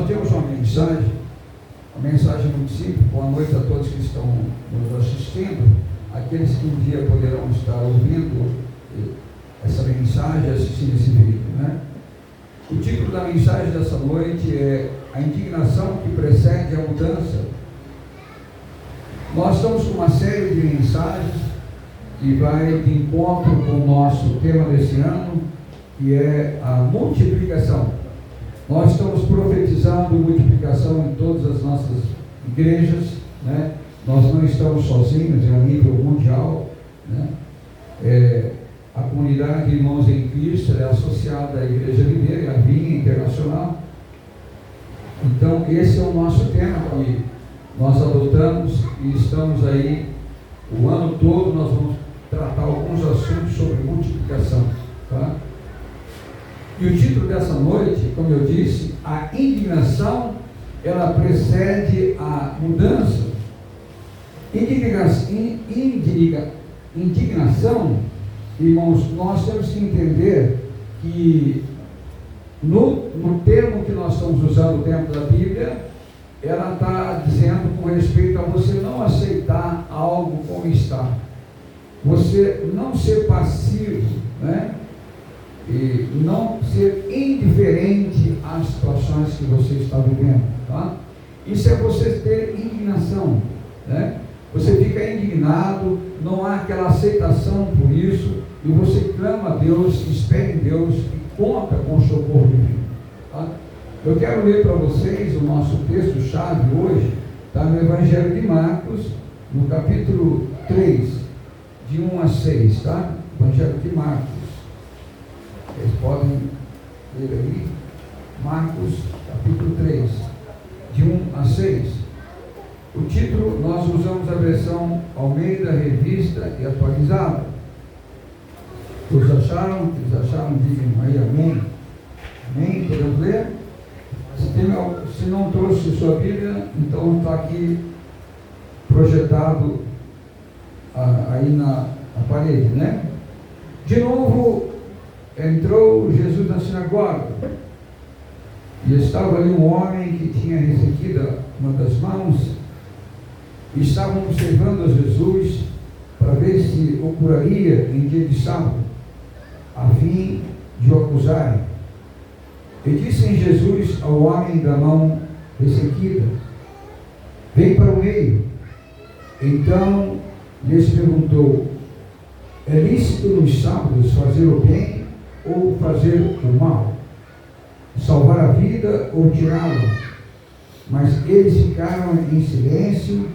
Nós temos uma mensagem muito simples. Boa noite a todos que estão nos assistindo, aqueles que um dia poderão estar ouvindo essa mensagem, assistindo esse vídeo, né? O título da mensagem dessa noite é A Indignação que Precede a Mudança. Nós estamos com uma série de mensagens que vai de encontro com o nosso tema desse ano, que é a multiplicação. Nós estamos profetizando multiplicação em todas as nossas igrejas, né? Nós não estamos sozinhos, é a nível mundial, né? A comunidade de Irmãos em Cristo é associada à Igreja Videira, à Vinha Internacional. Então, esse é o nosso tema que nós adotamos e estamos aí o ano todo. Nós vamos tratar alguns assuntos sobre multiplicação, tá? E o título dessa noite, como eu disse, a indignação, ela precede a mudança. Indignação, irmãos, nós temos que entender que no termo que nós estamos usando dentro da Bíblia, ela está dizendo com respeito a você não aceitar algo como está, você não ser passivo, né? E não ser indiferente às situações que você está vivendo, tá? Isso é você ter indignação, né? Você fica indignado, não há aquela aceitação por isso, e você clama a Deus, espera em Deus e conta com o socorro divino, tá? Eu quero ler para vocês o nosso texto-chave hoje, está no Evangelho de Marcos, no capítulo 3, de 1 a 6, tá? Evangelho de Marcos. Vocês podem ler aí, Marcos, capítulo 3, de 1 a 6. O título, nós usamos a versão Almeida, Revista e Atualizada. Todos acharam? Eles acharam? Digam aí amém. Amém? Podemos ler? Se não trouxe sua Bíblia, então está aqui projetado aí na parede, né? De novo, entrou Jesus na sinagoga, e estava ali um homem que tinha ressequida uma das mãos, e estavam observando a Jesus para ver se o curaria em dia de sábado, a fim de o acusarem. E disse Jesus ao homem da mão ressequida: vem para o meio. Então lhes perguntou: é lícito nos sábados fazer o bem ou fazer o mal, salvar a vida ou tirá-la? Mas eles ficaram em silêncio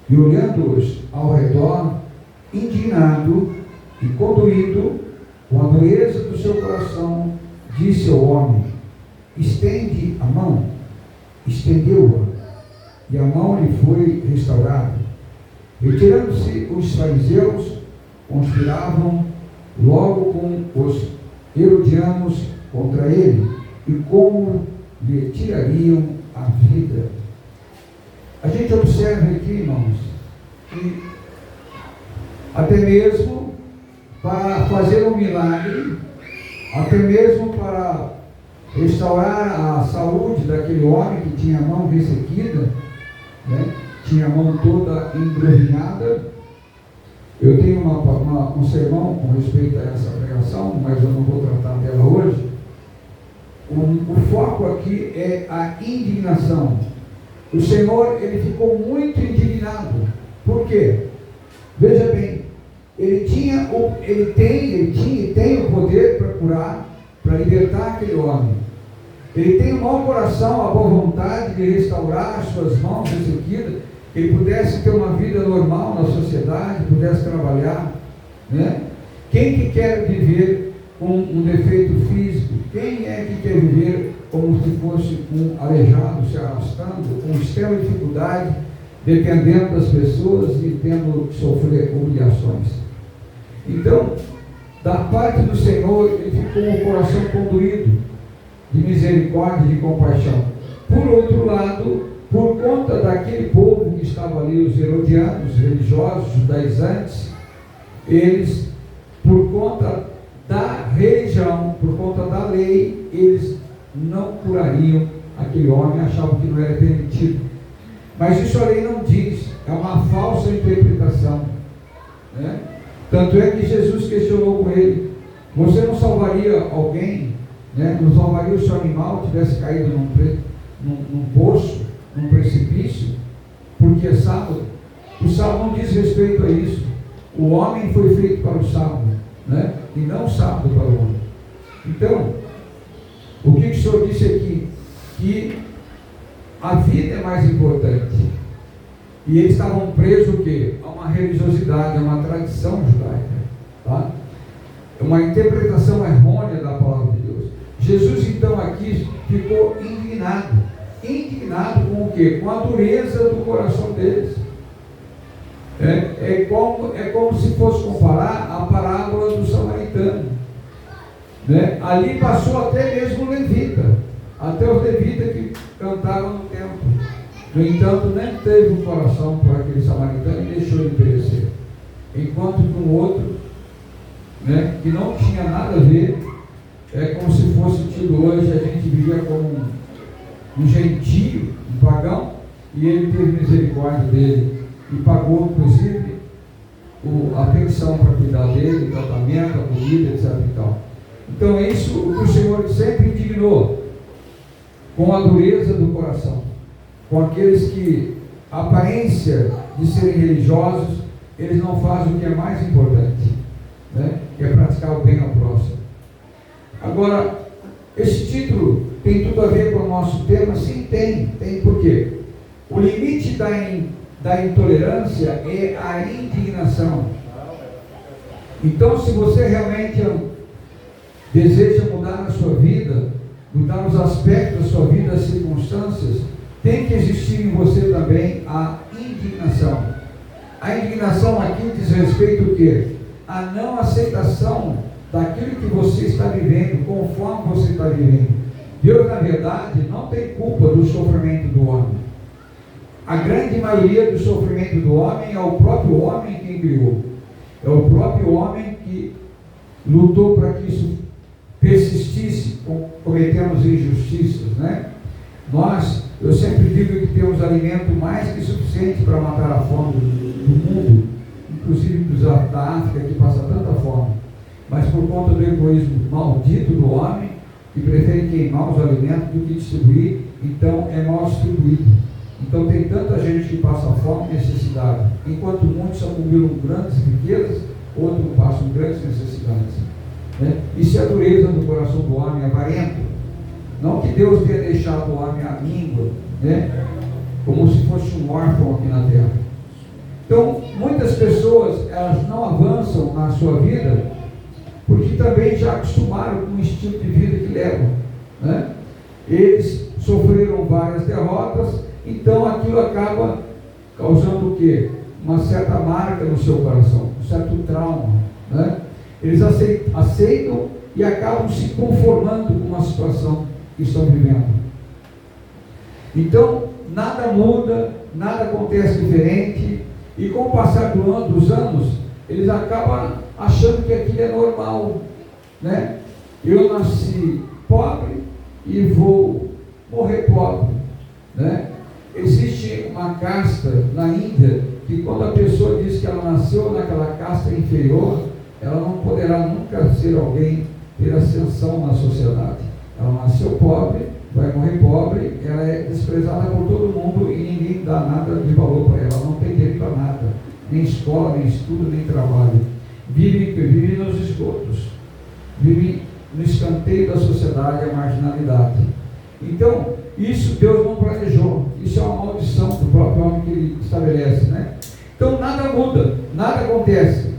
e, olhando-os ao redor, indignado e condoído com a dureza do seu coração, disse ao homem: estende a mão. Estendeu-a, e a mão lhe foi restaurada. Retirando-se os fariseus, conspiravam logo com os herodianos contra ele, e como lhe tirariam a vida. A gente observa aqui, irmãos, que até mesmo para fazer um milagre, até mesmo para restaurar a saúde daquele homem que tinha a mão ressequida, né? Tinha a mão toda embrulhada. Eu tenho um sermão com respeito a essa pregação, mas eu não vou tratar dela hoje. O foco aqui é a indignação. O Senhor, ele ficou muito indignado. Por quê? Veja bem, ele tem o poder para curar, para libertar aquele homem. Ele tem um mau coração, a boa vontade de restaurar as suas mãos ressequidas, que ele pudesse ter uma vida normal na sociedade, pudesse trabalhar, né? Quem que quer viver com um defeito físico? Quem é que quer viver como se fosse um aleijado, se arrastando, com extrema dificuldade, dependendo das pessoas e tendo que sofrer humilhações? Então, da parte do Senhor, ele ficou com o coração condoído, de misericórdia e de compaixão. Por outro lado, por conta daquele povo que estava ali, os herodianos, os religiosos, judaizantes, eles, por conta da religião, por conta da lei, eles não curariam aquele homem achava que não era permitido. Mas isso a lei não diz, é uma falsa interpretação, né? Tanto é que Jesus questionou com ele: você não salvaria alguém, né? Não salvaria se o animal tivesse caído num poço, num precipício, porque é sábado? O sábado não diz respeito a isso. O homem foi feito para o sábado, né? E não o sábado para o homem. Então, o que o Senhor disse aqui? Que a vida é mais importante. E eles estavam presos o quê? A uma religiosidade, a uma tradição judaica, tá? Uma interpretação errônea da palavra de Deus. Jesus então aqui ficou indignado com o quê? Com a dureza do coração deles. É como se fosse comparar a parábola do samaritano, né? Ali passou até mesmo o levita, até os levitas que cantavam no templo. No entanto, nem teve um coração por aquele samaritano e deixou ele perecer. Enquanto que um outro, né, que não tinha nada a ver, é como se fosse tido hoje, a gente vivia como um gentio, um pagão, e ele teve misericórdia dele e pagou, inclusive, a pensão para cuidar dele, o tratamento, a comida, etc. e tal. Então é isso o que o Senhor sempre indignou, com a dureza do coração, com aqueles que a aparência de serem religiosos, eles não fazem o que é mais importante, né? Que é praticar o bem ao próximo. Agora, esse título tem tudo a ver com o nosso tema? Sim, tem por quê? O limite da intolerância é a indignação. Então, se você realmente deseja mudar na sua vida, mudar os aspectos da sua vida, as circunstâncias, tem que existir em você também a indignação. A indignação aqui diz respeito ao quê? A não aceitação daquilo que você está vivendo, conforme você está vivendo. Deus, na verdade, não tem culpa do sofrimento do homem. A grande maioria do sofrimento do homem é o próprio homem quem criou. É o próprio homem que lutou para que isso persistisse, cometemos injustiças, né? Eu sempre digo que temos alimento mais que suficiente para matar a fome do mundo, inclusive dos da África, que passa tanta fome, mas por conta do egoísmo maldito do homem, que prefere queimar os alimentos do que distribuir, então é mal distribuído. Então tem tanta gente que passa fome e necessidade, enquanto muitos acumulam grandes riquezas, outros passam grandes necessidades, né? Isso é a dureza do coração do homem avarento. Não que Deus tenha deixado o homem à míngua, né? Como se fosse um órfão aqui na terra. Então, muitas pessoas, elas não avançam na sua vida, porque também já acostumaram com o estilo de vida que levam, né? Eles sofreram várias derrotas, então aquilo acaba causando o quê? Uma certa marca no seu coração, um certo trauma, né? Eles aceitam e acabam se conformando com uma situação que estão vivendo. Então, nada muda, nada acontece diferente, e com o passar dos anos, eles acabam achando que aquilo é normal, né? Eu nasci pobre e vou morrer pobre, né? Existe uma casta na Índia que quando a pessoa diz que ela nasceu naquela casta inferior, ela não poderá nunca ser alguém, ter ascensão na sociedade. Ela nasceu pobre, vai morrer pobre, ela é desprezada por todo mundo e ninguém dá nada de valor para ela, não tem direito a nada, nem escola, nem estudo, nem trabalho. Vive nos esgotos, vive no escanteio da sociedade, a marginalidade. Então, isso Deus não planejou, isso é uma maldição do próprio homem que ele estabelece, né? Então nada muda, nada acontece,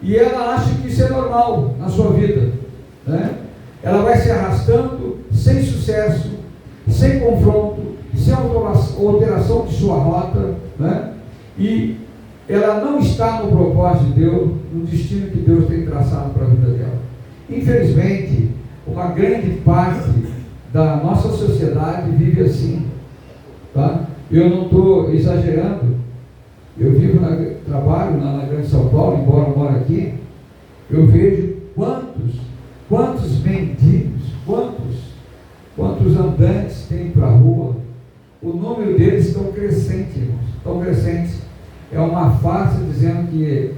e ela acha que isso é normal na sua vida, né? Ela vai se arrastando sem sucesso, sem confronto, sem alteração de sua rota, né? E ela não está no propósito de Deus, no destino que Deus tem traçado para a vida dela. Infelizmente, uma grande parte da nossa sociedade vive assim, tá? Eu não estou exagerando, eu trabalho na Grande São Paulo, embora eu moro aqui, eu vejo quantos mendigos, quantos andantes tem para a uma farsa dizendo que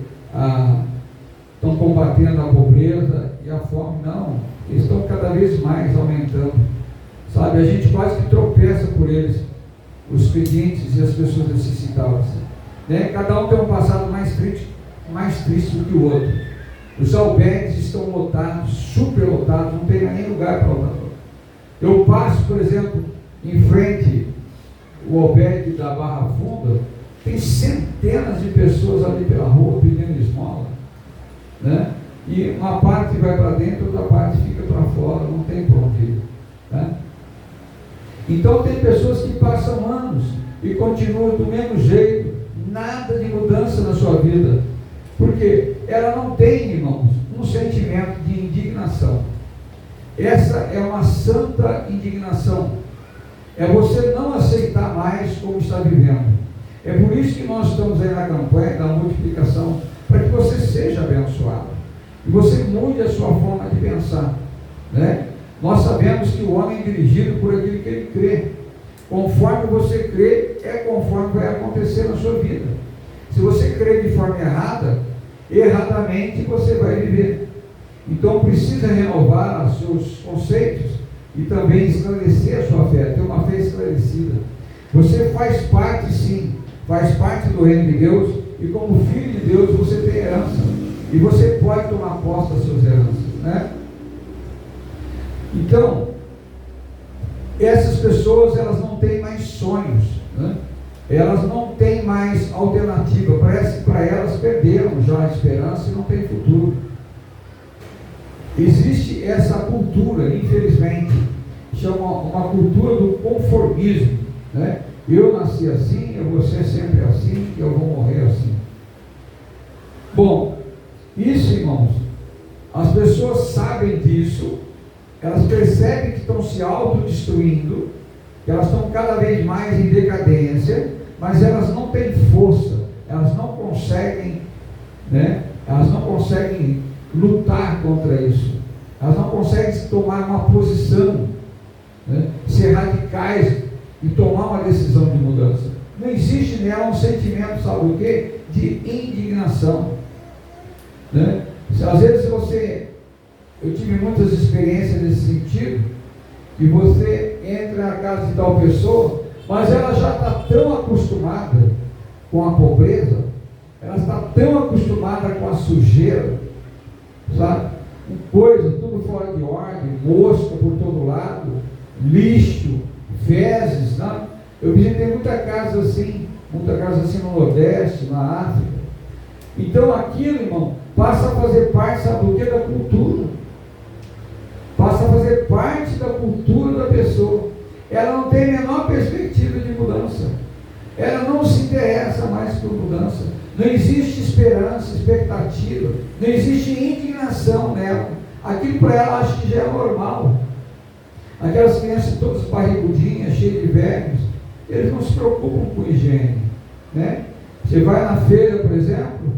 estão combatendo a pobreza e a fome. Não, eles estão cada vez mais aumentando. Sabe, a gente quase que tropeça por eles, os pedintes e as pessoas necessitadas. Né? Cada um tem um passado mais triste do que o outro. Os albergues estão lotados, super lotados, não tem nem lugar para lotar. Eu passo, por exemplo, em frente ao albergue da Barra Funda, tem centenas de pessoas ali pela rua pedindo esmola, né? E uma parte vai para dentro, outra parte fica para fora, não tem para onde ir, né? Então tem pessoas que passam anos e continuam do mesmo jeito, nada de mudança na sua vida, porque ela não tem, irmãos, um sentimento de indignação. Essa é uma santa indignação, é você não aceitar mais como está vivendo. É por isso que nós estamos aí na campanha da multiplicação, para que você seja abençoado e você mude a sua forma de pensar, né? Nós sabemos que o homem é dirigido por aquilo que ele crê. Conforme você crê, é conforme vai acontecer na sua vida. Se você crê de forma errada, erradamente você vai viver. Então precisa renovar os seus conceitos e também esclarecer a sua fé, ter uma fé esclarecida. Você faz parte, sim, faz parte do reino de Deus, e como filho de Deus você tem herança, e você pode tomar posse das suas heranças, né? Então, essas pessoas, elas não têm mais sonhos, né? Elas não têm mais alternativa, parece que para elas perderam já a esperança e não tem futuro. Existe essa cultura, infelizmente, chama uma cultura do conformismo, né? Eu nasci assim, eu vou ser sempre assim, eu vou morrer assim. Bom, isso, irmãos, as pessoas sabem disso, elas percebem que estão se autodestruindo, que elas estão cada vez mais em decadência, mas elas não têm força, elas não conseguem, né? Elas não conseguem lutar contra isso, elas não conseguem tomar uma posição, né? Ser radicais e tomar uma decisão de mudança. Não existe nela um sentimento, sabe o quê? De indignação, né? Às vezes eu tive muitas experiências nesse sentido, que você entra na casa de tal pessoa, mas ela já está tão acostumada com a pobreza, ela está tão acostumada com a sujeira, sabe? Coisa, tudo fora de ordem, mosca por todo lado, lixo, fezes, né? Eu visitei muita casa assim no Nordeste, na África. Então aquilo, irmão, passa a fazer parte, sabe do que? Da cultura. Passa a fazer parte da cultura da pessoa. Ela não tem a menor perspectiva de mudança. Ela não se interessa mais por mudança. Não existe esperança, expectativa. Não existe indignação nela. Aquilo para ela acho que já é normal. Aquelas crianças todas barrigudinhas, cheias de vermes, eles não se preocupam com higiene, né? Você vai na feira, por exemplo,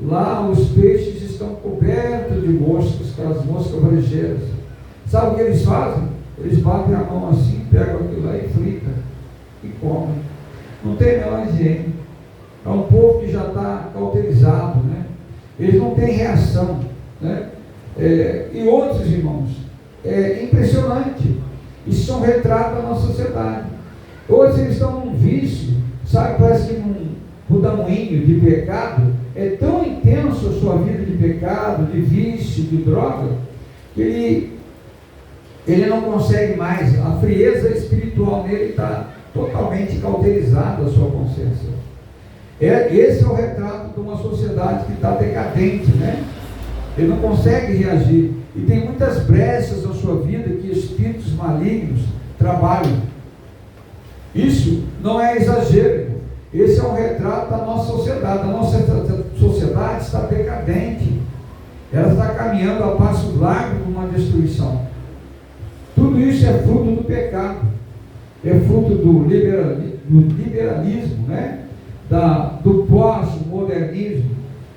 lá os peixes estão cobertos de moscas, aquelas moscas varejeiras. Sabe o que eles fazem? Eles batem a mão assim, pegam aquilo lá e fritam e comem. Não tem menor higiene. É um povo que já está cauterizado, né? Eles não têm reação, né? E outros, irmãos, é impressionante. Isso são retratos da nossa sociedade. Hoje eles estão num vício, sabe? Parece que num redemoinho de pecado. É tão intenso a sua vida de pecado, de vício, de droga, que ele não consegue mais. A frieza espiritual nele está totalmente cauterizada, a sua consciência. Esse é o retrato de uma sociedade que está decadente, né? Ele não consegue reagir. E tem muitas brechas na sua vida que espíritos malignos trabalham. Isso não é exagero. Esse é um retrato da nossa sociedade. A nossa sociedade está decadente. Ela está caminhando a passos largos para uma destruição. Tudo isso é fruto do pecado. É fruto do liberalismo, né? Do pós-modernismo,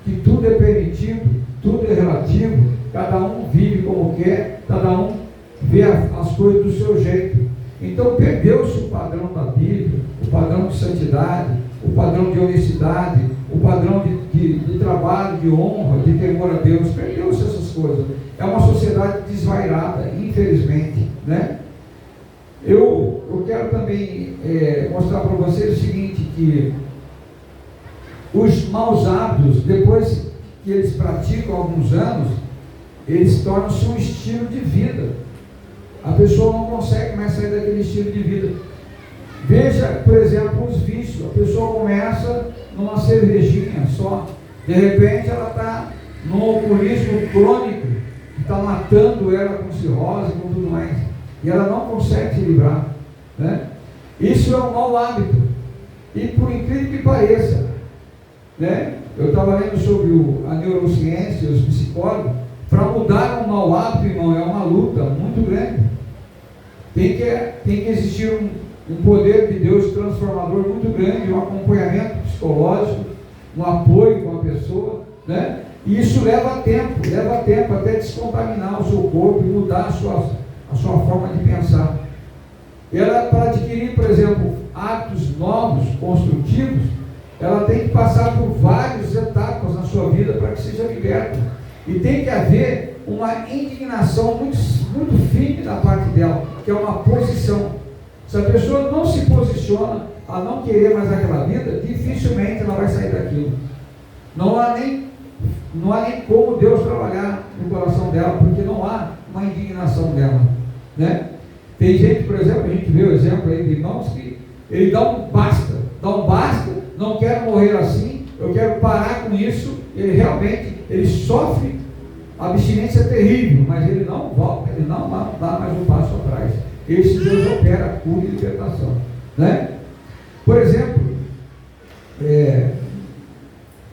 que tudo é permitido, tudo é relativo, cada um vive como quer, cada um vê as coisas do seu jeito. Então perdeu-se o padrão da Bíblia, o padrão de santidade, o padrão de honestidade, o padrão de trabalho, de honra, de temor a Deus. Perdeu-se essas coisas. É uma sociedade desvairada, infelizmente, né? Eu quero também mostrar para vocês o seguinte, que os maus hábitos, depois que eles praticam há alguns anos, eles tornam-se um estilo de vida. A pessoa não consegue mais sair daquele estilo de vida. Veja, por exemplo, os vícios. A pessoa começa numa cervejinha só, de repente ela está num alcoolismo crônico, que está matando ela com cirrose e com tudo mais, e ela não consegue se livrar, né? Isso é um mau hábito, e por incrível que pareça, né? Eu estava lendo sobre a neurociência, os psicólogos. Para mudar um mau hábito, irmão, é uma luta muito grande. Tem que existir um poder de Deus transformador muito grande, um acompanhamento psicológico, um apoio com a pessoa, né? E isso leva tempo até descontaminar o seu corpo e mudar a sua forma de pensar. Ela, para adquirir, por exemplo, hábitos novos, construtivos, ela tem que passar por várias etapas na sua vida para que seja liberta. E tem que haver uma indignação muito, muito firme da parte dela, que é uma posição. Se a pessoa não se posiciona a não querer mais aquela vida, dificilmente ela vai sair daquilo. Não há nem como Deus trabalhar no coração dela, porque não há uma indignação dela, né? Tem gente, por exemplo, a gente vê o exemplo aí de irmãos que ele dá um basta, não quero morrer assim, eu quero parar com isso. Ele realmente, ele sofre abstinência terrível, mas ele não volta, ele não dá mais um passo atrás. Esse Deus opera cura e libertação, né? Por exemplo,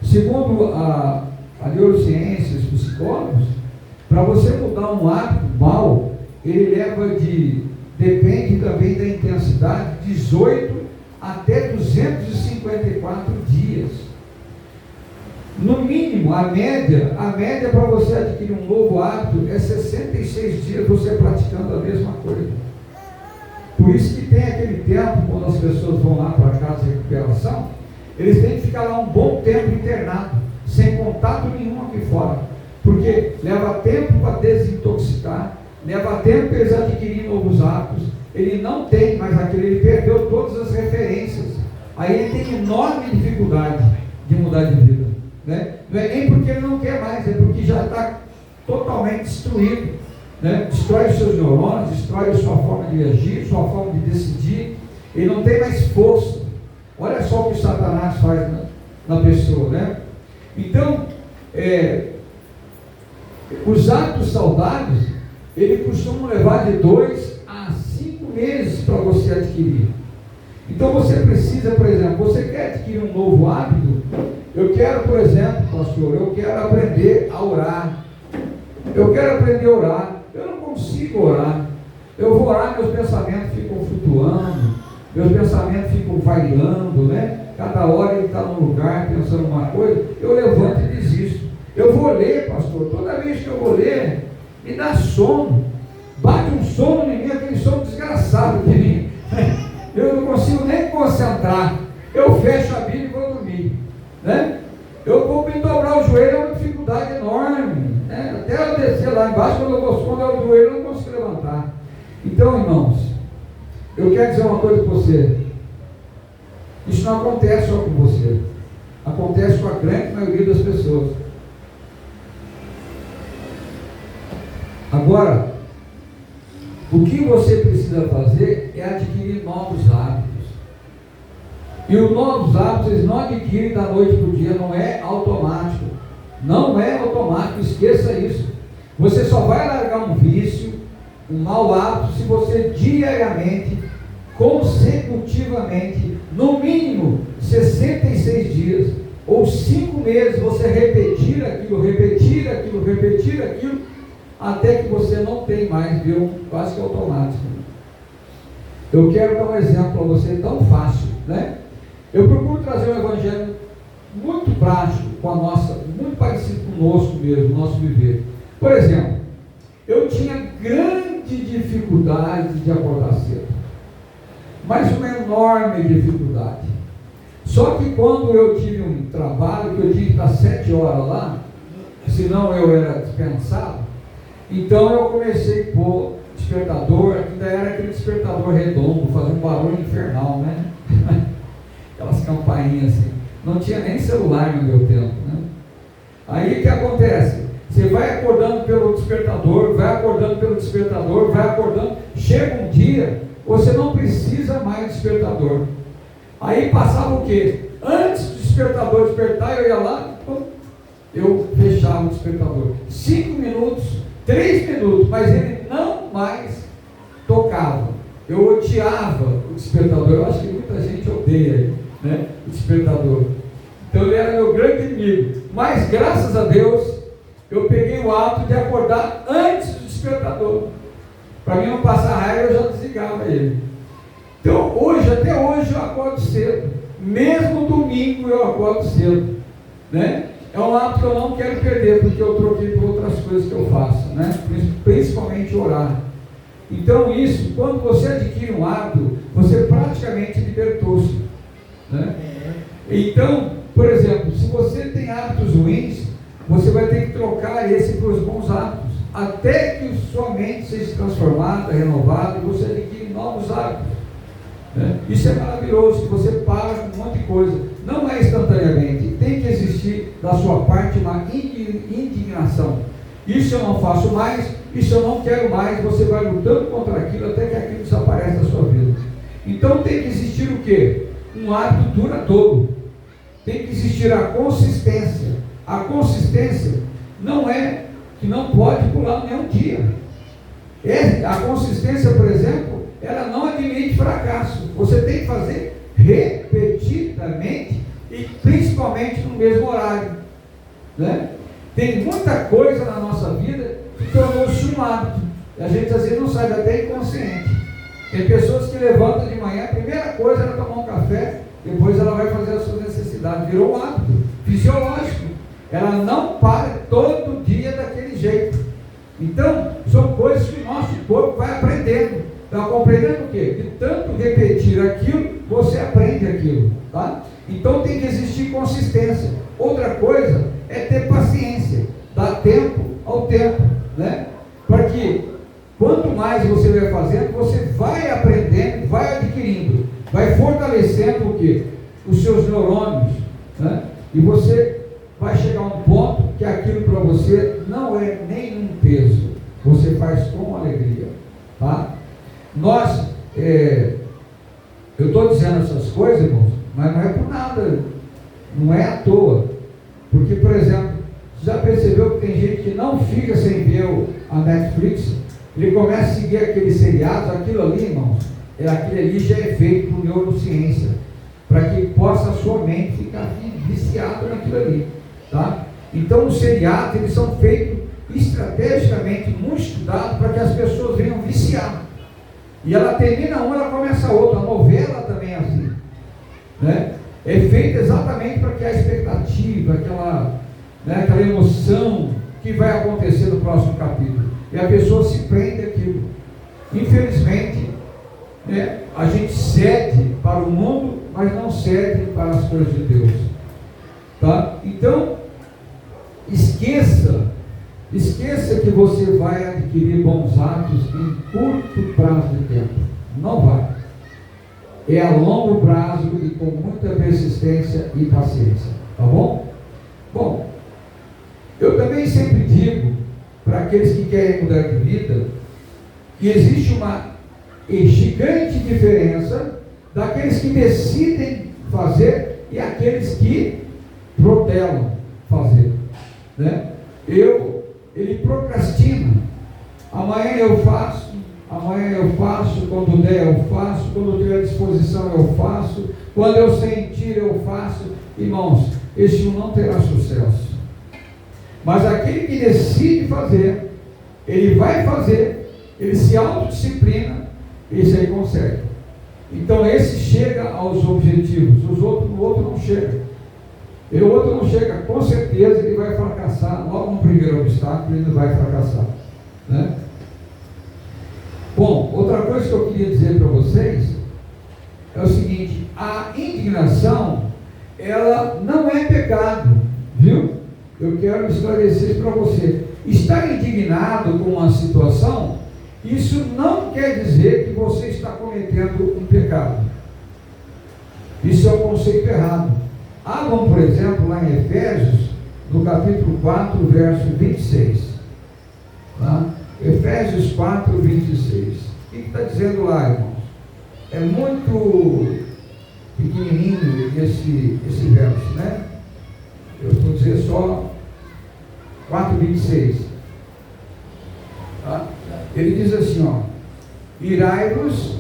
segundo a neurociência, os psicólogos, para você mudar um hábito mau, ele leva depende também da intensidade, 18 até 254 dias. No mínimo, a média para você adquirir um novo hábito é 66 dias você praticando a mesma coisa. Por isso que tem aquele tempo, quando as pessoas vão lá para a casa de recuperação, eles têm que ficar lá um bom tempo internado, sem contato nenhum aqui fora, porque leva tempo para desintoxicar, leva tempo para eles adquirirem novos hábitos. Ele não tem mais aquele, ele perdeu todas as referências, aí ele tem enorme dificuldade de mudar de vida, né? Não é nem porque ele não quer mais, é porque já está totalmente destruído, né? Destrói os seus neurônios, destrói a sua forma de agir, sua forma de decidir. Ele não tem mais força. Olha só o que Satanás faz na pessoa, né? Então, os hábitos saudáveis, ele costuma levar de 2 a 5 meses para você adquirir. Então você precisa, por exemplo, você quer adquirir um novo hábito? Eu quero, por exemplo, pastor, eu quero aprender a orar. Eu quero aprender a orar. Eu não consigo orar. Eu vou orar, meus pensamentos ficam flutuando, meus pensamentos ficam vailando, né? Cada hora ele está num lugar pensando uma coisa, eu levanto e desisto. Eu vou ler, pastor, toda vez que eu vou ler, me dá sono. Bate um sono em mim, aquele sono desgraçado de mim. Eu não consigo nem concentrar. Eu fecho a Bíblia e vou dormir, né? Eu vou me dobrar o joelho, é uma dificuldade enorme, né? Até eu descer lá embaixo, quando eu o joelho, eu não consigo levantar. Então, irmãos, eu quero dizer uma coisa para você. Isso não acontece só com você, acontece com a grande maioria das pessoas. Agora, o que você precisa fazer é adquirir novos hábitos. E os novos hábitos, eles não adquirem da noite para o dia, não é automático. Não é automático, esqueça isso. Você só vai largar um vício, um mau hábito, se você diariamente, consecutivamente, no mínimo 66 dias, ou 5 meses, você repetir aquilo, até que você não tem mais, viu? Quase que automático. Eu quero dar um exemplo para você tão fácil, né? Eu procuro trazer um evangelho muito prático muito parecido conosco mesmo, nosso viver. Por exemplo, eu tinha grande dificuldade de acordar cedo, mas uma enorme dificuldade. Só que quando eu tive um trabalho que eu tinha que estar 7 horas lá, senão eu era dispensado, então eu comecei a pôr despertador, ainda era aquele despertador redondo, fazia um barulho infernal, né? Aquelas campainhas assim. Não tinha nem celular no meu tempo, né? Aí o que acontece? Você vai acordando pelo despertador, vai acordando pelo despertador, vai acordando, chega um dia, você não precisa mais de despertador. Aí passava o quê? Antes do despertador despertar, eu ia lá, eu fechava o despertador. 5 minutos, 3 minutos, mas ele não mais tocava. Eu odiava o despertador. Eu acho que muita gente odeia, né, o despertador. Então ele era meu grande inimigo. Mas graças a Deus, eu peguei o hábito de acordar antes do despertador. Para mim não passar raiva, eu já desligava ele. Então hoje, até hoje, eu acordo cedo. Mesmo domingo eu acordo cedo, né? É um hábito que eu não quero perder, porque eu troquei por outras coisas que eu faço, né? Principalmente orar. Então isso, quando você adquire um hábito, você praticamente libertou-se, né? Então, por exemplo, se você tem hábitos ruins, você vai ter que trocar esse por os bons hábitos, até que sua mente seja transformada, renovada, e você adquire novos hábitos, né? Isso é maravilhoso, que você para com um monte de coisa. Não é instantaneamente, tem que existir da sua parte uma indignação. Isso eu não faço mais, isso eu não quero mais. Você vai lutando contra aquilo até que aquilo desapareça da sua vida. Então tem que existir o quê? Um hábito duradouro. Tem que existir a consistência. A consistência não é que não pode pular nenhum dia. A consistência, por exemplo, ela não admite fracasso. Você tem que fazer repetidamente e principalmente no mesmo horário, né? Tem muita coisa na nossa vida que tornou-se um hábito. A gente às vezes não sabe, até inconsciente. Tem pessoas que levantam de manhã, a primeira coisa é tomar um café, depois ela vai fazer as suas necessidades. Virou um hábito fisiológico. Ela não para todo dia daquele jeito. Então, são coisas que o nosso corpo vai aprendendo. Está compreendendo o quê? De tanto repetir aquilo, você aprende aquilo, tá? Então tem que existir consistência. Outra coisa é ter paciência, dar tempo ao tempo, né? Porque quanto mais você vai fazendo, você vai aprendendo, vai adquirindo, vai fortalecendo o quê? Os seus neurônios, né? E você vai chegar a um ponto que aquilo para você não é nenhum peso, você faz com alegria, tá? Eu estou dizendo essas coisas, irmãos, mas não é por nada, não é à toa. Porque, por exemplo, você já percebeu que tem gente que não fica sem ver a Netflix, ele começa a seguir aqueles seriados, aquilo ali, irmãos, aquilo ali já é feito por neurociência, para que possa a sua mente ficar viciada naquilo ali, tá? Então os seriados, eles são feitos estrategicamente, muito estudados, para que as pessoas venham viciar. E ela termina uma, ela começa outra. A novela também é assim, né? É feita exatamente para que a expectativa, aquela emoção que vai acontecer no próximo capítulo. E a pessoa se prende àquilo. Infelizmente, né, a gente cede para o mundo, mas não cede para as coisas de Deus. Tá? Então, esqueça que você vai adquirir bons hábitos em curto prazo de tempo. Não vai. É a longo prazo e com muita persistência e paciência. Tá bom? Bom, eu também sempre digo para aqueles que querem mudar de vida que existe uma gigante diferença daqueles que decidem fazer e aqueles que protelam fazer, né? Ele procrastina. Amanhã eu faço, quando der eu faço, quando eu tiver disposição eu faço, quando eu sentir eu faço. Irmãos, esse não terá sucesso. Mas aquele que decide fazer, ele vai fazer, ele se autodisciplina, esse aí consegue. Então esse chega aos objetivos, o outro não chega. O outro não chega, com certeza ele vai fracassar, logo no primeiro obstáculo ele vai fracassar, né? Bom, outra coisa que eu queria dizer para vocês é o seguinte: a indignação ela não é pecado, viu? Eu quero esclarecer isso para você. Estar indignado com uma situação, isso não quer dizer que você está cometendo um pecado. Isso é um conceito errado. Abram, por exemplo, lá em Efésios, no capítulo 4, verso 26. Tá? Efésios 4, 26. O que está dizendo lá, irmãos? É muito pequenininho esse verso, né? Eu vou dizer só 4, 26. Tá? Ele diz assim, ó: irai-vos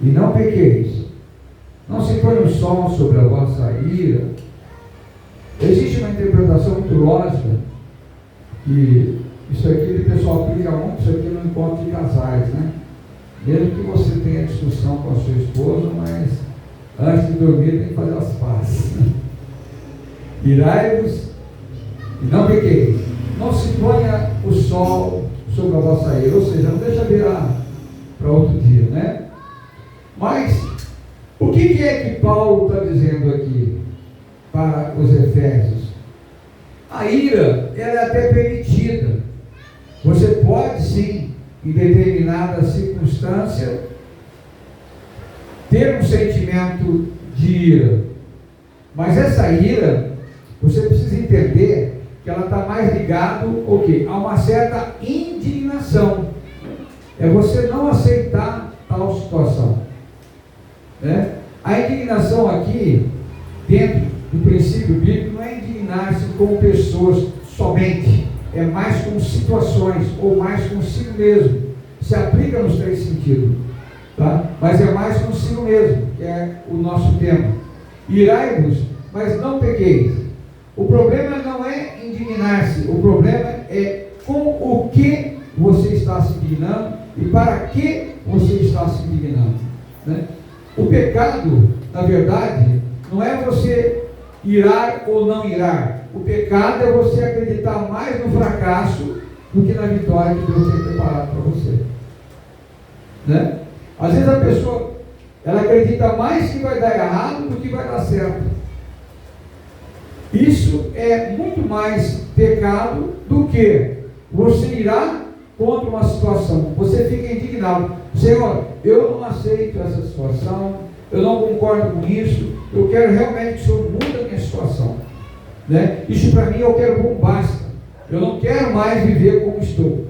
e não pequeis. Não se põe o sol sobre a vossa ira. Existe uma interpretação muito lógica, que isso aqui o pessoal aplica muito, isso aqui no encontro de casais, né? Mesmo que você tenha discussão com a sua esposa, mas antes de dormir tem que fazer as pazes. Irai-vos e não pequeis. Não se ponha o sol sobre a vossa ira, ou seja, não deixa virar para outro dia, né? Mas o que é que Paulo está dizendo aqui para os Efésios? A ira, ela é até permitida. Você pode sim, em determinada circunstância, ter um sentimento de ira. Mas essa ira, você precisa entender que ela está mais ligada ao quê? A uma certa indignação. É você não aceitar tal situação. Né? A indignação aqui, dentro do princípio bíblico, não é indignar-se com pessoas somente, é mais com situações, ou mais consigo mesmo. Se aplica nos três sentidos, tá? Mas é mais consigo mesmo, que é o nosso tema. Irai-vos, mas não pequeis. O problema não é indignar-se, o problema é com o que você está se indignando e para que você está se indignando, né? O pecado, na verdade, não é você irar ou não irar. O pecado é você acreditar mais no fracasso do que na vitória que Deus tem preparado para você, né? Às vezes a pessoa, ela acredita mais que vai dar errado do que vai dar certo. Isso é muito mais pecado do que você irá contra uma situação. Você fica indignado: Senhor, eu não aceito essa situação, eu não concordo com isso, eu quero realmente que o Senhor mude a minha situação, né? Isso para mim eu quero bom, basta. Eu não quero mais viver como estou.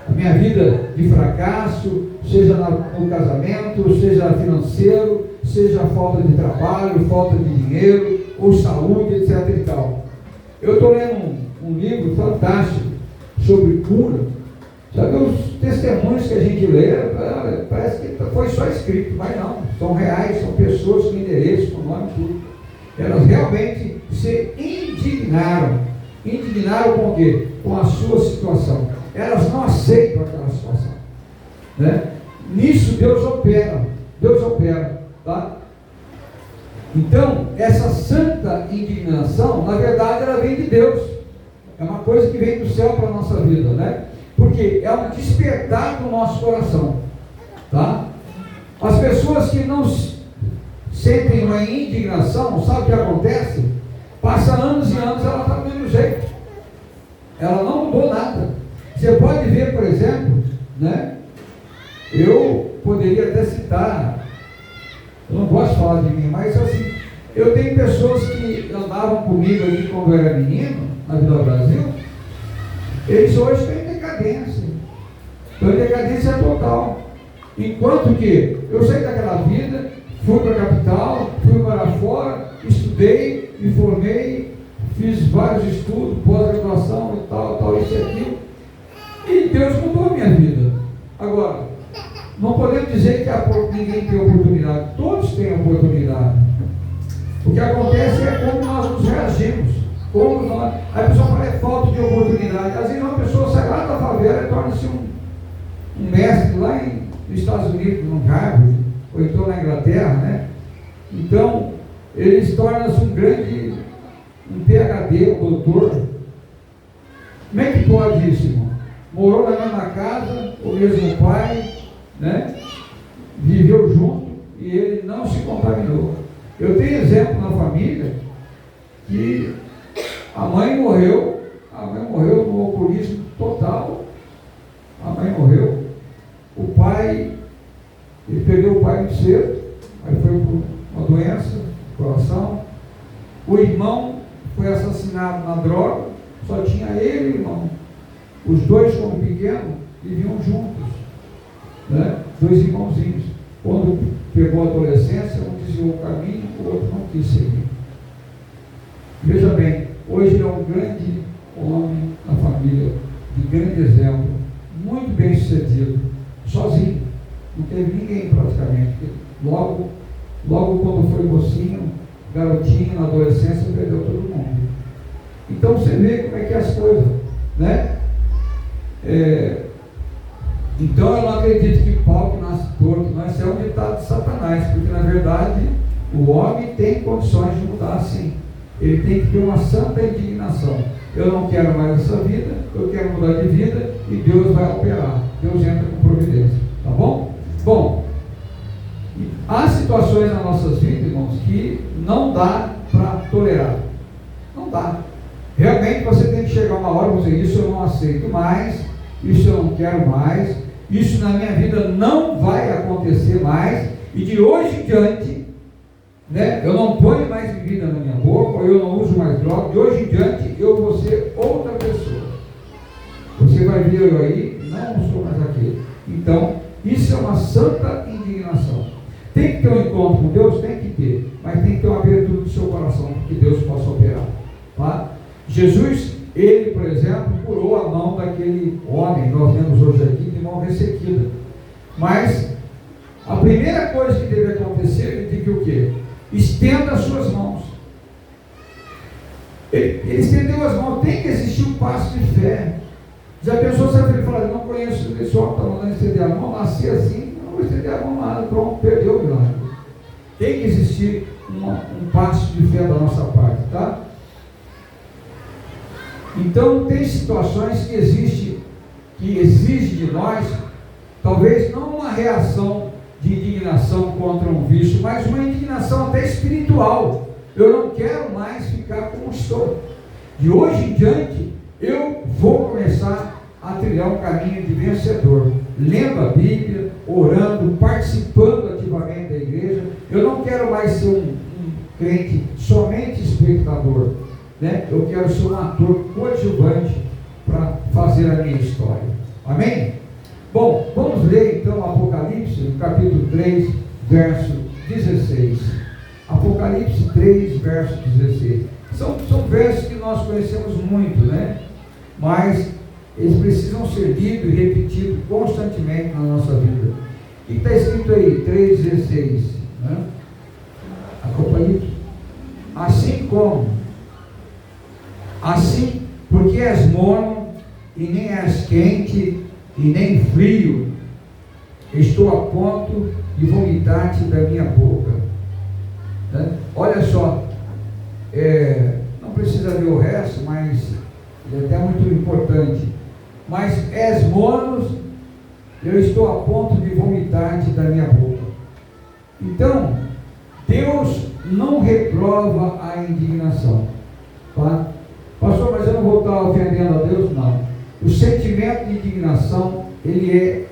A minha vida de fracasso, seja no casamento, seja financeiro, seja falta de trabalho, falta de dinheiro, ou saúde, etc. e tal. Eu estou lendo um livro fantástico sobre cura. Sabe, os testemunhos que a gente lê, parece que foi só escrito, mas não, são reais, são pessoas com endereço, com nome, tudo. Elas realmente se indignaram. Indignaram com o quê? Com a sua situação. Elas não aceitam aquela situação, né? Nisso Deus opera, tá? Então, essa santa indignação, na verdade, ela vem de Deus. É uma coisa que vem do céu para a nossa vida, né? Porque é um despertar do nosso coração, tá? As pessoas que não sentem uma indignação, sabe o que acontece? Passa anos e anos, ela está do mesmo jeito. Ela não mudou nada. Você pode ver, por exemplo, né? Eu poderia até citar, eu não gosto de falar de mim, mas assim, eu tenho pessoas que andavam comigo aqui quando eu era menino, na Vila Brasil, eles hoje estão em decadência. Estão em decadência total. Enquanto que eu saí daquela vida, fui para a capital, fui para fora, estudei, me formei, fiz vários estudos, pós-graduação e tal, isso e aquilo. E Deus mudou a minha vida. Agora, não podemos dizer que ninguém tem oportunidade. Todos têm oportunidade. O que acontece é como nós nos reagimos. A pessoa fala, é falta de oportunidade. Às vezes uma pessoa sai lá da favela e torna-se um mestre lá nos Estados Unidos, no Harvard, ou então na Inglaterra, né? Então, eles tornam-se um PhD, um doutor. Como é que pode isso, irmão? Morou na mesma casa, o mesmo pai, né? Viveu junto e ele não se contaminou. Eu tenho exemplo na família que a mãe morreu no alcoolismo total. A mãe morreu. O pai, ele perdeu o pai muito cedo, aí foi por uma doença do coração. O irmão foi assassinado na droga, só tinha ele e o irmão. Os dois, como pequenos, viviam juntos, né? 2 irmãozinhos. Quando pegou a adolescência, um desviou o caminho, o outro não quis seguir. Veja bem, hoje ele é um grande homem na família, de grande exemplo, muito bem sucedido, sozinho, não teve ninguém praticamente. Logo quando foi mocinho, garotinho, na adolescência, perdeu todo mundo. Então você vê como é que é as coisas, né? Então eu não acredito que pau que nasce torto, não, isso é um ditado de Satanás, porque na verdade o homem tem condições de mudar sim. Ele tem que ter uma santa indignação. Eu não quero mais essa vida, eu quero mudar de vida e Deus vai operar. Deus entra com providência, tá bom? Bom, há situações nas nossas vidas, irmãos, que não dá para tolerar. Não dá. Realmente você tem que chegar uma hora e dizer, isso eu não aceito mais, isso eu não quero mais, isso na minha vida não vai acontecer mais, e de hoje em diante, né, eu não ponho mais bebida na minha boca, ou eu não uso mais droga, de hoje em diante eu vou ser outra pessoa. Você vai ver eu aí, não sou mais aquele. Então, isso é uma santa indignação. Tem que ter um encontro com Deus? Tem que ter, mas tem que ter uma abertura do seu coração, para que Deus possa operar. Tá? Jesus, ele, por exemplo, curou a mão daquele homem, nós vemos hoje aqui, de mão ressequida. Mas, a primeira coisa que deve acontecer, ele diz que o quê? Estenda as suas mãos. Ele estendeu as mãos, tem que existir um passo de fé. Já pensou se ele falar, não conheço esse homem, está mandando estender a mão, nasci assim, não vou estender a mão nada, pronto, perdeu o milagre. Tem que existir um passo de fé da nossa parte, tá? Então tem situações que exigem de nós, talvez não uma reação de indignação contra um vício, mas uma indignação até espiritual. Eu não quero mais ficar como estou. De hoje em diante, eu vou começar a trilhar um caminho de vencedor, lendo a Bíblia, orando, participando ativamente da igreja. Eu não quero mais ser um crente somente espectador, né? Eu quero ser um ator coadjuvante para fazer a minha história. Amém? Bom, vamos ler então Apocalipse, no capítulo 3, verso 16. Apocalipse 3, verso 16. São versos que nós conhecemos muito, né? Mas eles precisam ser lidos e repetidos constantemente na nossa vida. O que está escrito aí? 3,16, né? Apocalipse. Assim, porque és morno, e nem és quente, e nem frio, estou a ponto de vomitar-te da minha boca. Né? Olha só, não precisa ver o resto, mas é até muito importante. Mas és morno, eu estou a ponto de vomitar-te da minha boca. Então, Deus não reprova a indignação. Tá? Pastor, mas eu não vou estar ofendendo a Deus? Não. O sentimento de indignação, ele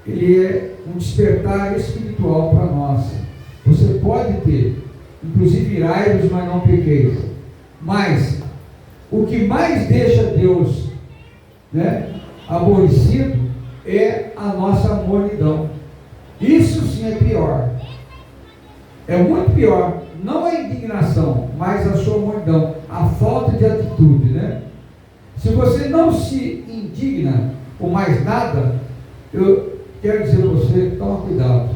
é um despertar espiritual para nós. Você pode ter, inclusive irai-vos, mas não pequeis. Mas o que mais deixa Deus, né, aborrecido é a nossa mornidão. Isso sim é pior. É muito pior. Não a indignação, mas a sua mornidão, a falta de atitude, né? Se você não se indigna com mais nada, eu quero dizer a você, toma cuidado,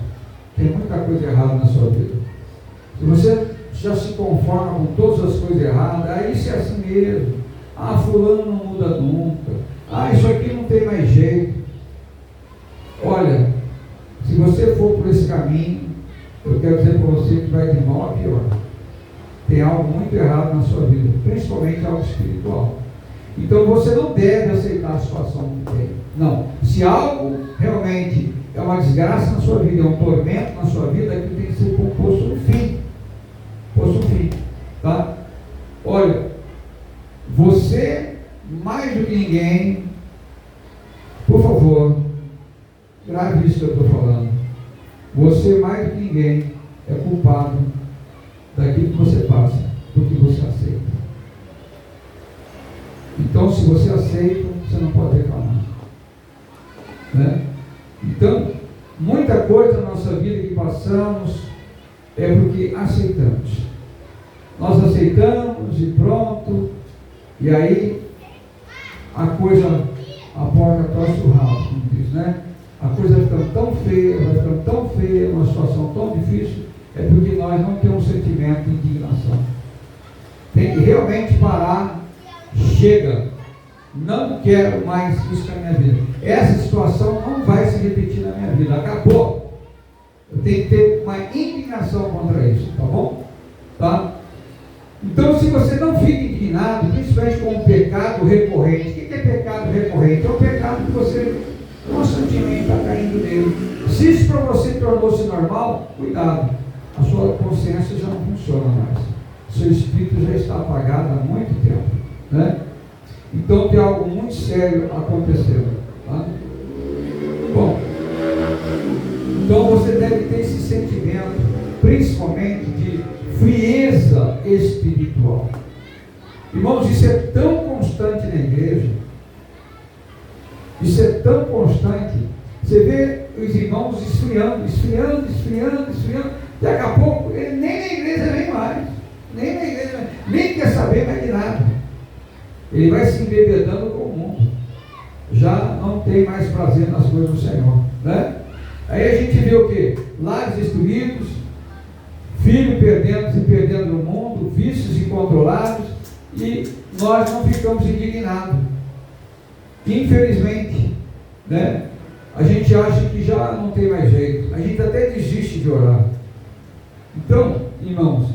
tem muita coisa errada na sua vida. Se você já se conforma com todas as coisas erradas, aí isso é assim mesmo. Ah, fulano não muda nunca. Ah, isso aqui não tem mais jeito. Olha, se você for por esse caminho, eu quero dizer para você que vai de mal a pior. Tem algo muito errado na sua vida, principalmente algo espiritual. Então você não deve aceitar a situação que tem. Não. Se algo realmente é uma desgraça na sua vida, é um tormento na sua vida, aquilo tem que ser composto no fim. fosse um fim, tá? Olha, você, mais do que ninguém, por favor, grave isso que eu estou falando. Você, mais do que ninguém, é culpado daquilo que você passa, do que você aceita. Então, se você aceita, você não pode reclamar, né? Então, muita coisa na nossa vida que passamos é porque aceitamos. Nós aceitamos e pronto, e aí a coisa, a porca torce o rabo, como diz, né? A coisa vai ficando tão feia, uma situação tão difícil, é porque nós não temos um sentimento de indignação. Tem que realmente parar, chega, não quero mais isso na minha vida. Essa situação não vai se repetir na minha vida, acabou. Eu tenho que ter uma indignação contra isso, tá bom? Tá? Então, se você não fica indignado, principalmente com um pecado recorrente, o que é pecado recorrente? É um pecado que você constantemente está caindo nele. Se isso para você tornou-se normal, cuidado, a sua consciência já não funciona mais, seu espírito já está apagado há muito tempo, né? Então tem algo muito sério acontecendo, tá? Bom, então você deve ter esse sentimento, principalmente de frieza espiritual. Irmãos, isso é tão constante na igreja, isso é tão constante. Você vê os irmãos esfriando, daqui a pouco ele nem na igreja vem mais, nem quer saber mais de nada. Ele vai se embebedando com o mundo, já não tem mais prazer nas coisas do Senhor, né? Aí a gente vê o que? Lares destruídos, filhos perdendo no mundo, vícios incontrolados, e nós não ficamos indignados. Infelizmente, né? A gente acha que já não tem mais jeito, a gente até desiste de orar. Então, irmãos,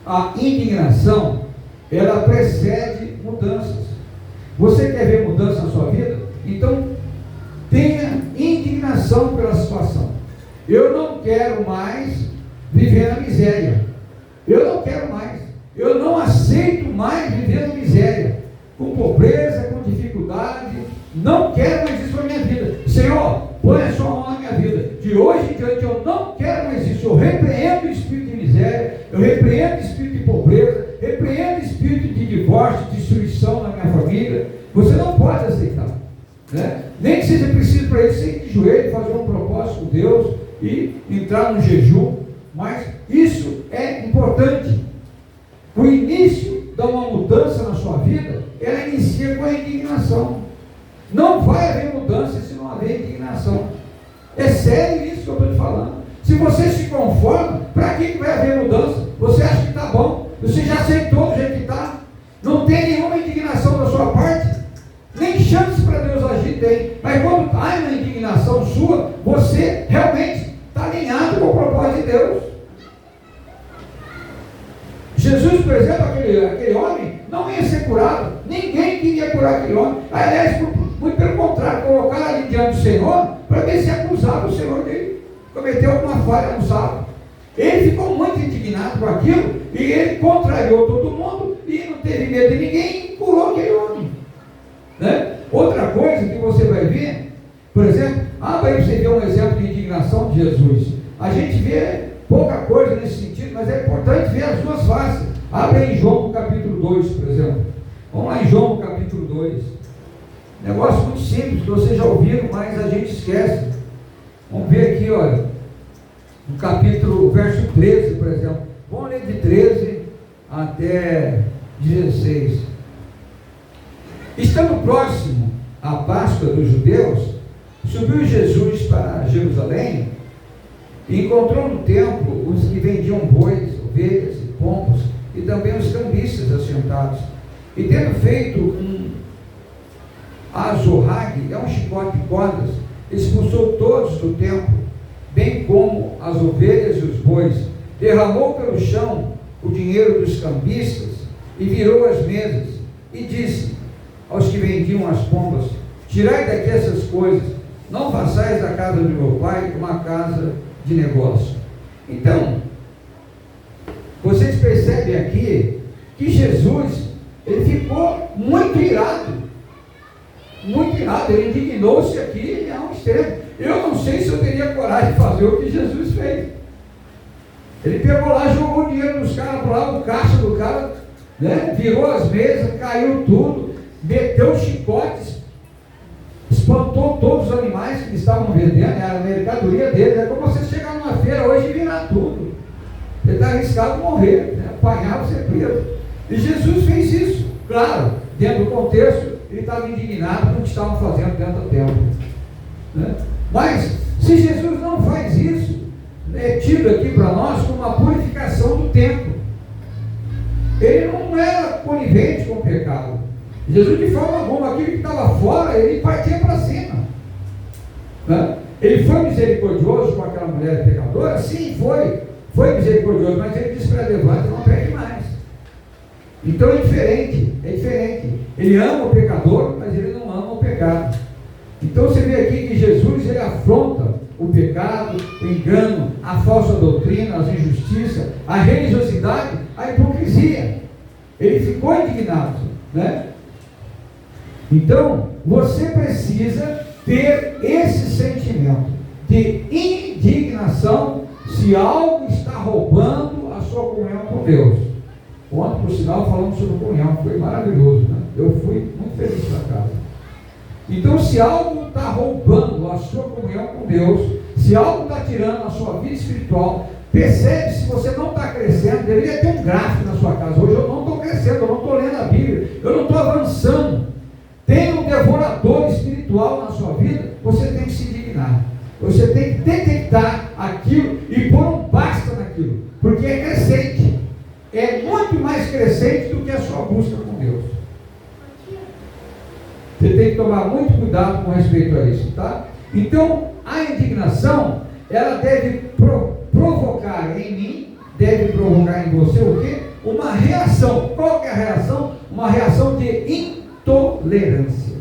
a indignação, ela precede mudanças. Você quer ver mudança na sua vida? Então, tenha indignação pela situação. Eu não quero mais viver na miséria. Eu não quero mais. Eu não aceito mais viver na miséria, com pobreza, com dificuldade. Não quero mais isso na minha vida. Senhor, põe a sua mão na minha vida. De hoje em diante eu não quero mais isso. Eu repreendo o espírito de miséria, eu repreendo o espírito de pobreza, repreendo o espírito de divórcio, de destruição na minha família. Você não pode aceitar, né? Nem que seja preciso para isso, sair de joelho, fazer um propósito com Deus e entrar no jejum, mas isso é importante. O início de uma mudança na sua vida, ela inicia com a indignação. Não vai haver mudança se não haver indignação. É sério isso que eu estou te falando. Se você se conforma, para que vai haver mudança? Você acha que está bom? Você já aceitou do jeito que está? Não tem nenhuma indignação da sua parte? Nem chance para Deus agir tem. Mas quando há uma indignação sua, você realmente está alinhado com o propósito de Deus. Jesus, por exemplo, aquele homem não ia ser curado. Ninguém queria curar aquele homem. Aliás, muito pelo contrário, colocaram ali diante do Senhor para ver se acusava o Senhor dele. Cometeu alguma falha no sábado. Ele ficou muito indignado com aquilo e ele contrariou todo mundo e não teve medo de ninguém e curou aquele homem, né? Outra coisa que você vai ver, por exemplo, abra aí para você ver um exemplo de indignação de Jesus. A gente vê pouca coisa nesse sentido, mas é importante ver as duas faces. Abra aí em João no capítulo 2, por exemplo. Vamos lá em João no capítulo 2. Negócio muito simples, que vocês já ouviram, mas a gente esquece. Vamos ver aqui, olha, no capítulo, verso 13, por exemplo. Vamos ler de 13 até 16. Estando próximo à Páscoa dos judeus, subiu Jesus para Jerusalém e encontrou no templo os que vendiam bois, ovelhas e pombos, e também os cambistas assentados. E tendo feito um azorrague, é um chicote de cordas, expulsou todos do templo, bem como as ovelhas e os bois, derramou pelo chão o dinheiro dos cambistas e virou as mesas, e disse aos que vendiam as pombas: tirai daqui essas coisas, não façais a casa do meu pai uma casa de negócio. Então, você percebe aqui que Jesus, ele ficou muito irado. Muito irado, ele indignou-se aqui a um extremo. Eu não sei se eu teria coragem de fazer o que Jesus fez. Ele pegou lá, jogou o dinheiro dos caras para lá, o caixa do cara, né? Virou as mesas, caiu tudo, meteu chicotes, espantou todos os animais que estavam vendendo, era a mercadoria deles. É como você chegar numa feira hoje e virar tudo. Ele está arriscado morrer, né? Apanhar ou ser preso. E Jesus fez isso, claro, dentro do contexto. Ele estava indignado com o que estavam fazendo dentro do templo, né? Mas, se Jesus não faz isso, é tido aqui para nós como uma purificação do templo. Ele não era conivente com o pecado. Jesus, de forma alguma, aquilo que estava fora, ele partia para cima, né? Ele foi misericordioso com aquela mulher pecadora? Sim, foi misericordioso, mas ele disse para ela: levanta e não peque mais. Então é diferente. Ele ama o pecador, mas ele não ama o pecado. Então você vê aqui que Jesus, ele afronta o pecado, o engano, a falsa doutrina, as injustiças, a religiosidade, a hipocrisia. Ele ficou indignado, né? Então você precisa ter esse sentimento de indignação se algo está roubando a sua comunhão com Deus. Ontem, por sinal, falamos sobre comunhão, foi maravilhoso, né? Eu fui muito feliz para casa. Então, se algo está roubando a sua comunhão com Deus, se algo está tirando a sua vida espiritual, percebe se você não está crescendo. Deveria ter um gráfico na sua casa. Hoje eu não estou crescendo, eu não estou lendo a Bíblia, eu não estou avançando. Tem um devorador espiritual na sua vida, você tem que se indignar. Você tem que detectar aquilo e pôr um basta naquilo, porque é crescente. É muito mais crescente do que a sua busca com Deus. Você tem que tomar muito cuidado com respeito a isso, tá? Então, a indignação, ela deve provocar em mim, deve provocar em você o quê? Uma reação. Qual que é a reação? Uma reação de intolerância.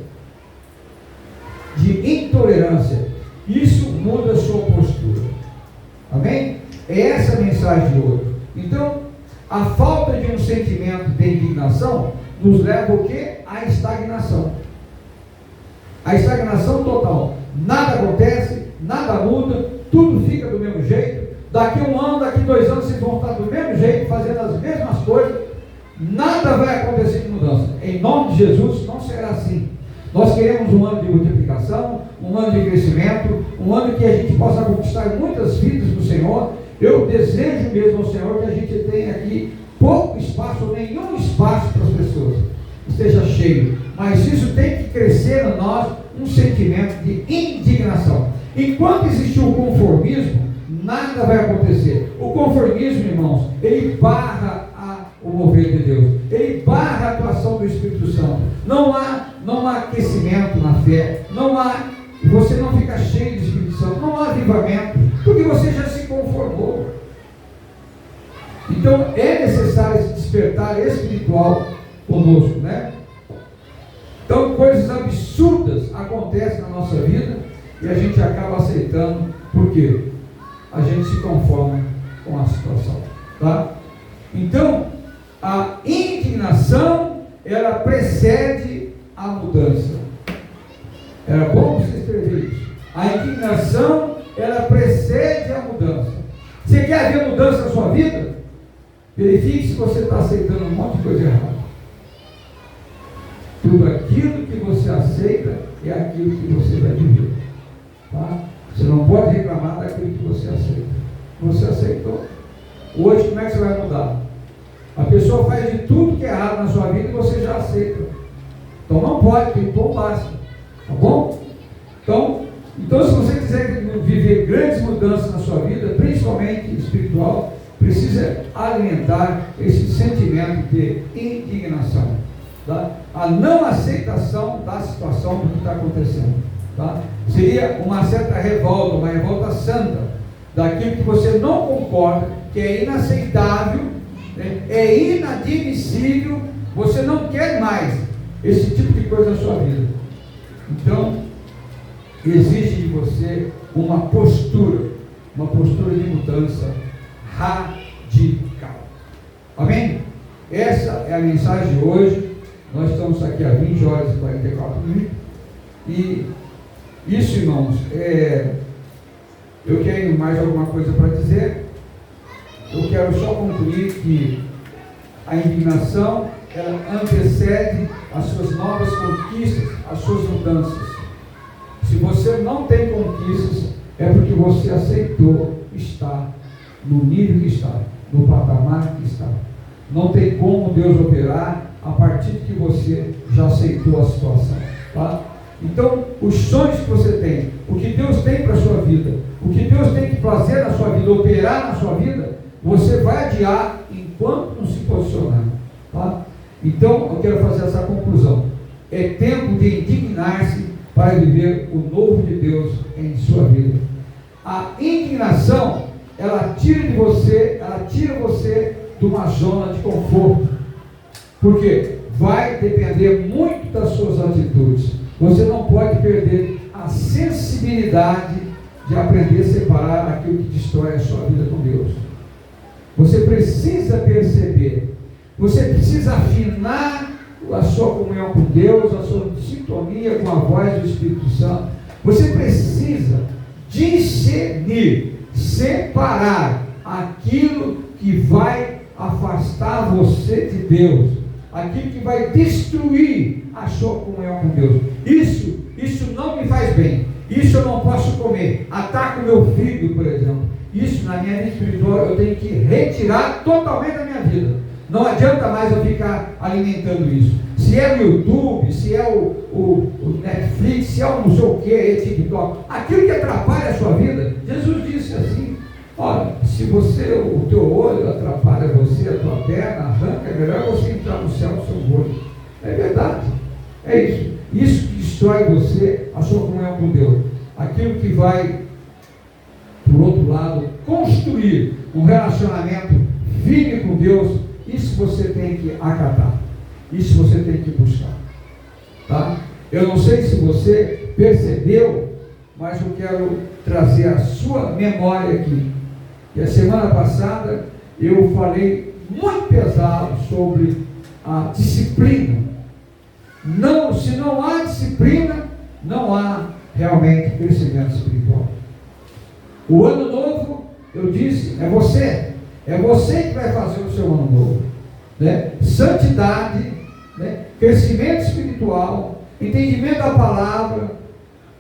De intolerância. Isso muda a sua postura. Amém? É essa a mensagem de hoje. Então, a falta de um sentimento de indignação nos leva o quê? À estagnação. A estagnação total. Nada acontece, nada muda, tudo fica do mesmo jeito. Daqui 1 ano, daqui 2 anos, vocês vão estar do mesmo jeito, fazendo as mesmas coisas. Nada vai acontecer de mudança. Em nome de Jesus, não será assim. Nós queremos um ano de multiplicação, um ano de crescimento, um ano que a gente possa conquistar muitas vidas do Senhor. Eu desejo mesmo ao Senhor que a gente tenha aqui pouco espaço, ou nenhum espaço para as pessoas, esteja cheio. Mas isso tem que crescer em nós um sentimento de indignação. Enquanto existir o conformismo, nada vai acontecer. O conformismo, irmãos, ele barra o mover de Deus, ele barra a atuação do Espírito Santo. Não há aquecimento na fé, você não fica cheio de Espírito Santo, não há avivamento, porque você já se conformou. Então é necessário esse despertar espiritual conosco, né? Então coisas absurdas acontecem na nossa vida e a gente acaba aceitando, porque a gente se conforma com a situação, tá? Então a indignação, ela precede a mudança. Era bom você escrever isso. A indignação, ela precede a mudança. Você quer ver mudança na sua vida? Verifique se você está aceitando um monte de coisa errada. Tudo aquilo que você aceita é aquilo que você vai viver, tá? Você não pode reclamar daquilo que você aceita. Você aceitou. Hoje, como é que você vai mudar? A pessoa faz de tudo que é errado na sua vida e você já aceita. Então não pode, tem que pôr basta. Tá bom? Então, se você quiser viver grandes mudanças na sua vida, principalmente espiritual, precisa alimentar esse sentimento de indignação, tá? A não aceitação da situação do que está acontecendo, tá? Seria uma certa revolta, uma revolta santa, daquilo que você não concorda, que é inaceitável, né? É inadmissível, você não quer mais esse tipo de coisa na sua vida. Então, exige de você uma postura de mudança radical. Amém? Essa é a mensagem de hoje. Nós estamos aqui há 20 horas e 44 minutos. E isso, irmãos, eu tenho mais alguma coisa para dizer. Eu quero só concluir que a indignação, ela antecede as suas novas conquistas, as suas mudanças. Se você não tem conquistas, é porque você aceitou estar no nível que está, no patamar que está. Não tem como Deus operar a partir de que você já aceitou a situação, tá? Então, os sonhos que você tem, o que Deus tem para a sua vida, o que Deus tem que fazer na sua vida, operar na sua vida, você vai adiar enquanto não se posicionar, tá? Então, eu quero fazer essa conclusão. É tempo de indignar-se para viver o novo de Deus em sua vida. A indignação, ela tira você de uma zona de conforto. Porque vai depender muito das suas atitudes. Você não pode perder a sensibilidade de aprender a separar aquilo que destrói a sua vida com Deus. Você precisa perceber, você precisa afinar a sua comunhão com Deus, a sua sintonia com a voz do Espírito Santo. Você precisa discernir, separar aquilo que vai afastar você de Deus, aquilo que vai destruir a sua comunhão com Deus. Isso não me faz bem, isso eu não posso comer. Ataca o meu filho, por exemplo. Isso na minha vida espiritual eu tenho que retirar totalmente da minha vida. Não adianta mais eu ficar alimentando isso. Se é o YouTube, se é o Netflix, se é o não sei o que, TikTok, aquilo que atrapalha a sua vida, Jesus disse assim: olha, se o teu olho atrapalha você, a tua perna arranca, é melhor você entrar no céu com o seu olho. É verdade, é isso. Isso que destrói você, a sua comunhão com Deus. Aquilo que vai, por outro lado, construir um relacionamento firme com Deus, isso você tem que acatar. Isso você tem que buscar. Tá? Eu não sei se você percebeu, mas eu quero trazer a sua memória aqui. Que a semana passada eu falei muito pesado sobre a disciplina. Não, se não há disciplina, não há realmente crescimento espiritual. O ano novo, eu disse, é você que vai fazer o seu ano novo, né? Santidade, né? Crescimento espiritual, entendimento da palavra,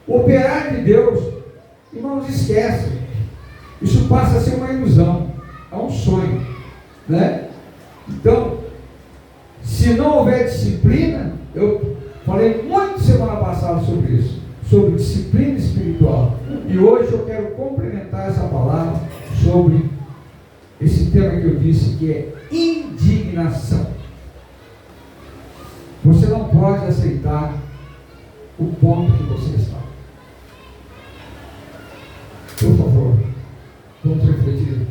operar de Deus. Irmãos, esquece. Isso passa a ser uma ilusão, é um sonho, né? Então, se não houver disciplina, eu falei muito semana passada sobre isso, sobre disciplina espiritual, e hoje eu quero complementar essa palavra sobre esse tema que eu disse, que é indignação. Você não pode aceitar o ponto que você está. Por favor, vamos refletir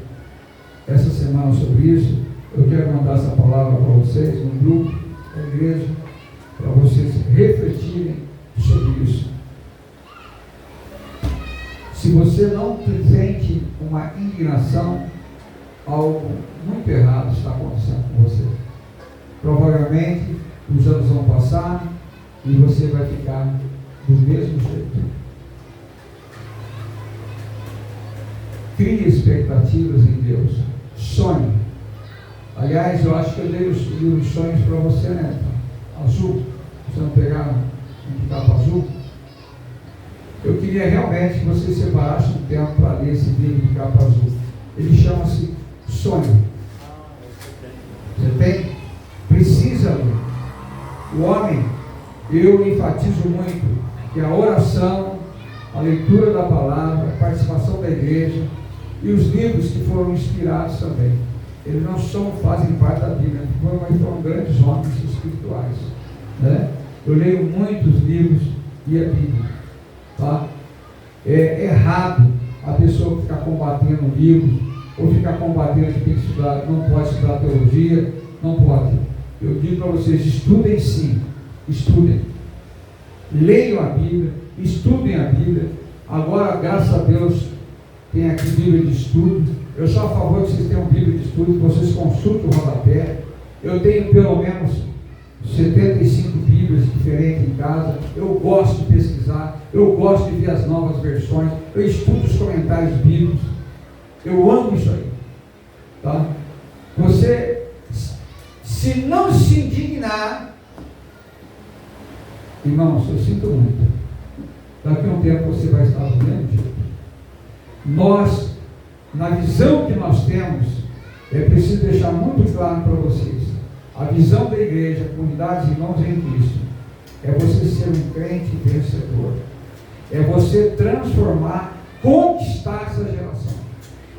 essa semana sobre isso. Eu quero mandar essa palavra para vocês, no grupo da igreja, para vocês refletirem sobre isso. Se você não sente uma indignação, algo muito errado está acontecendo com você. Provavelmente os anos vão passar e você vai ficar do mesmo jeito. Crie expectativas em Deus. Sonhe. Aliás, eu acho que eu dei os sonhos para você, né? Azul. Você não pegaram um capa azul? Eu queria realmente que você separasse um tempo para ler esse livro de capa azul. Ele chama-se Sonho. Você tem? Precisa ler. O homem, eu enfatizo muito que a oração, a leitura da palavra, a participação da igreja e os livros que foram inspirados também, eles não fazem parte da Bíblia, mas foram grandes homens espirituais, né? Eu leio muitos livros e a Bíblia, tá? É errado a pessoa ficar combatendo livros, ou ficar combatendo que tem que estudar, não pode estudar teologia, não pode. Eu digo para vocês, estudem sim, estudem, leiam a Bíblia, estudem a Bíblia. Agora, graças a Deus, tem aqui Bíblia de estudo, Eu sou a favor que vocês tenham Bíblia de estudo, que vocês consultem o rodapé. Eu tenho pelo menos 75 Bíblias diferentes em casa. Eu gosto de pesquisar, eu gosto de ver as novas versões, eu estudo os comentários bíblicos. Eu amo isso aí. Tá? Você, se não se indignar, irmãos, eu sinto muito. Daqui a um tempo você vai estar do mesmo jeito. Nós, na visão que nós temos, é preciso deixar muito claro para vocês. A visão da igreja, comunidade de irmãos em Cristo, é você ser um crente vencedor. É você transformar, conquistar essa geração.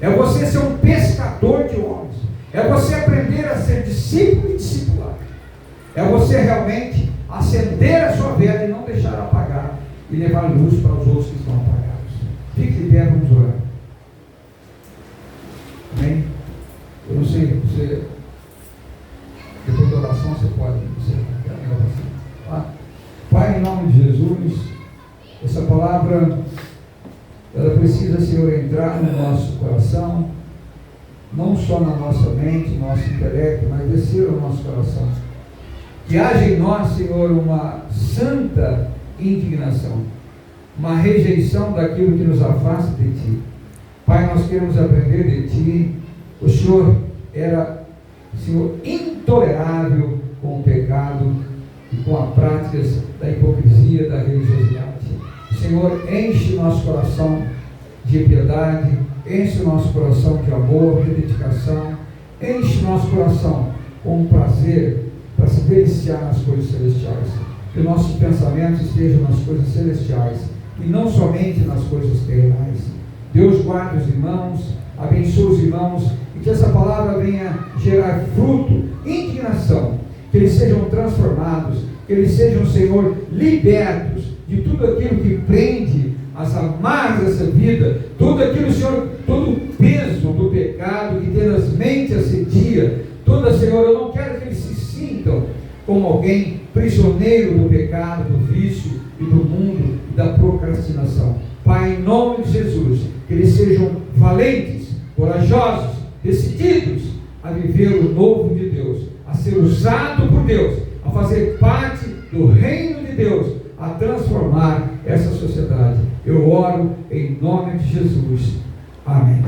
É você ser um pescador de homens. É você aprender a ser discípulo e discipular. É você realmente acender a sua vela e não deixar apagar e levar luz para os outros que estão apagados. Fique de pé, vamos orar. Amém? Eu não sei, você, depois da oração você pode Pai, em nome de Jesus, essa palavra ela precisa, Senhor, entrar no nosso coração, não só na nossa mente, no nosso intelecto, mas descer ao nosso coração. Que haja em nós, Senhor, uma santa indignação, uma rejeição daquilo que nos afasta de Ti. Pai, nós queremos aprender de Ti. O Senhor era, Senhor, intolerável com o pecado e com as práticas da hipocrisia, da religiosidade. Senhor, enche o nosso coração de piedade, enche o nosso coração de amor, de dedicação, enche o nosso coração com prazer para se deliciar nas coisas celestiais. Que nossos pensamentos estejam nas coisas celestiais e não somente nas coisas terrenais. Deus guarde os irmãos, abençoe os irmãos e que essa palavra venha gerar fruto, indignação, que eles sejam transformados, que eles sejam, Senhor, libertos de tudo aquilo que prende as amarras dessa vida, tudo aquilo, Senhor, todo o peso do pecado que tenazmente assedia, Senhor, eu não quero que eles se sintam como alguém prisioneiro do pecado, do vício e do mundo e da procrastinação. Pai, em nome de Jesus, que eles sejam valentes, corajosos, decididos a viver o novo de Deus, a ser usado por Deus, a fazer parte do reino de Deus, a transformar essa sociedade. Eu oro em nome de Jesus. Amém.